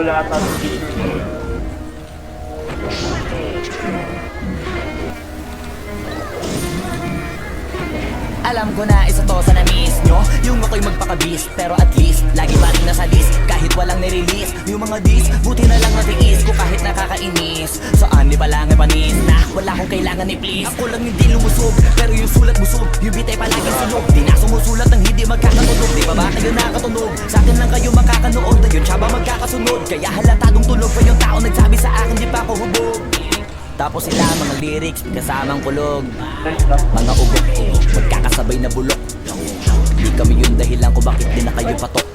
wala ata ng feature. Alam ko na isa to sa na-miss nyo, yung ako'y magpakabis, pero at least lagi pa rin nasa list, kahit walang nirelease. Yung mga dis, buti na lang natiis ko kahit nakakainis. Saan di pa lang ay panis na wala akong kailangan ni please. Ako lang hindi lumusog, pero yung sulat busog, yung bitay palaging sunog. Di na sumusulat ng hindi magkakatunog. Di ba ba kayo nakatunog? Sa akin lang kayo makakanood, na yun siya ba magkakasunod? Kaya halatadong tulog pa yung tao nagsabi sa akin di pa ako hubog. Tapos sila mga lyrics, kasamang kulog, mga ugok-ugok, magkakasabay na bulok. Di kami yung dahilan kung bakit di na kayo patok.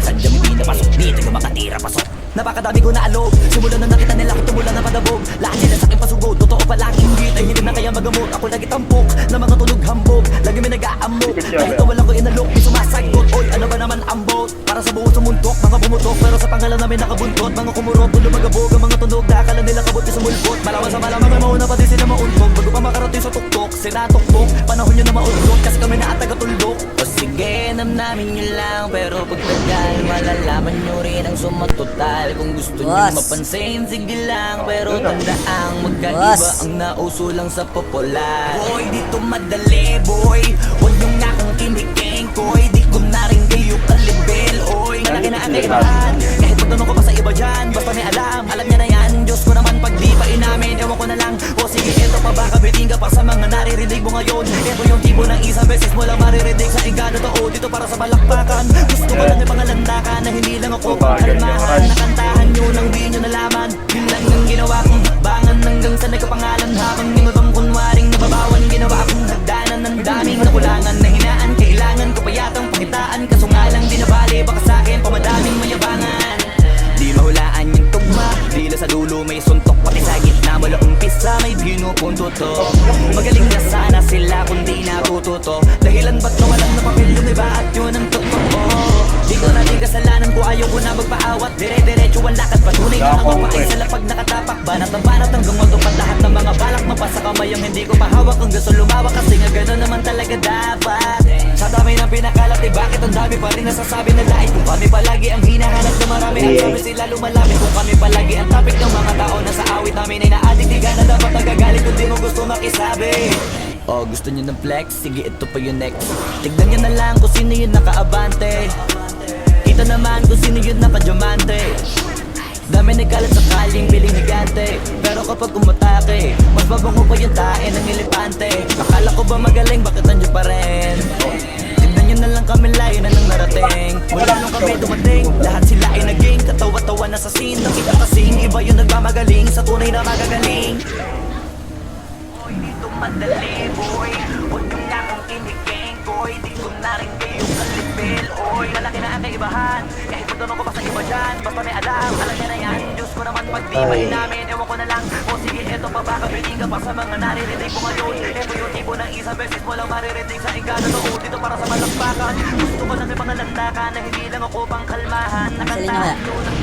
Sadyang hindi na pasok, dito yung makatira pasok. Napakadami ko na alog, simulan na nakita nila ko tumulan na padabog. Lahat sila sa akin pasugod, totoo pala inggit ay hindi na kaya magamot. Ako lagi tampok, na mga tunog hambog, lagi may nag-aamok. Kahit na wala ko inalok, may sumasagot. Oy, ano ba naman ang bot? Para sa buong sumuntok, mga bumutok, pero sa pangalan namin nakabuntot. Mga kumurot, tulo magabog, ang mga tunog, akala nila kabot sa mulpot. Malawan sa malamang may mauna pati sila mauntok. Bago pa makarating sa tuktok, sinatoktok, panahon nyo na mauntok, kasi kami na ataga-tuldok. O sige, namnamin nyo lang, pero pagtagal, malalaman nyo rin ang sumatotal. Kung gusto nyo mapansin, sige lang, pero tandaang magkaiba ang nauso lang sa popular. Boy, dito madali, boy, huwag nyo nga kang kiniking, koy. Di ko na rin kayo kalibel, oy. Malaki na ang kaibahan, kahit magtanong ko pa sa iba dyan, basta may alam niya na yan. Diyos ko naman pag di pa inamin, ewan ko na lang. O sige, eto pa ba, kabiting ka pa sa mga naririnig mo ngayon. Eto yung tipo ng isang beses mo lang maririnig sa ingano to, o dito para sa balakpakan. Gusto ko lang ipangalandakan na hindi lang ako pangkalmahan. Nakantahan nyo nang di nyo nalaman, yun lang ang ginawa kong hakbangan. Hanggang sa nagkapangalan habang yung ibang kunwaring nababawan. Ginawa akong hagdanan ng daming nakulangan na hinaan. Kailangan ko pa yatang pakitaan, kaso nga lang di nabali, baka sa'kin pamadaming mayabangan. Di mahulaan yung tugma, dila sa dulo may suntok, pati sa gitna mula umpisa may pinupunto to. Magaling na sana sila kung di natututo, dahilan ba't nawalan na papel yung iba at yun ang totoo. Di ko natin kasalanan ko, ayaw ko na magpaawat. Dire-diretso ang lakad, patunay na mapapain sila pag nakatapak. Banat ang banat hanggang matupad lahat ng mga balak. Mapasa kamay ang hindi ko pahawak, ang gusto lumawak, kasi nga gano'n naman talaga dapat. Sa dami ng pinakalat, eh bakit ang dami pa rin nasasabi na lait? Kung kami palagi ang hinahanap na marami, ang sabi sila lumalapit. Kung kami palagi ang topic ng mga tao na sa awit namin ay naadik, di ka na dapat nagagalit kung di mo gusto makisabi. Oh, gusto nyo ng flex? Sige, ito pa yung next. Tignan nyo na lang kung sino yung nakaabante. Kita naman kung sino yung nakadiamante. Dami nagkalat sa kaling piling higante, pero kapag umatake, mas mabango pa yung tae ng elepante. Akala ko ba magaling, bakit nandiyo pa rin? Tignan nyo na lang kami, layo na nang narating. Mula nung kami dumating, lahat sila ay naging katawa-tawa na sa scene. Nakita kasing iba yung nagmamagaling sa tunay na magagaling. Boy, dito madali, boy, huwag nyo nga kang kiniking, boy. Di ko na rin kayo kalibel, oy. Malaki na ang kaibahan, kahit magtanong ko pa sa iba dyan, basta may alam niya na yan. Diyos ko naman pag di pa inamin, ewan ko na lang. O sige, eto pa ba, kabiling ka pa sa mga naririnig ko ngayon. Eto yung tipo ng isang beses mo lang maririnig sa ingano to, dito para sa balakbakan. Gusto ko lang ipangalandakan na hindi lang ako pangkalmahan. Nakantahan ko ng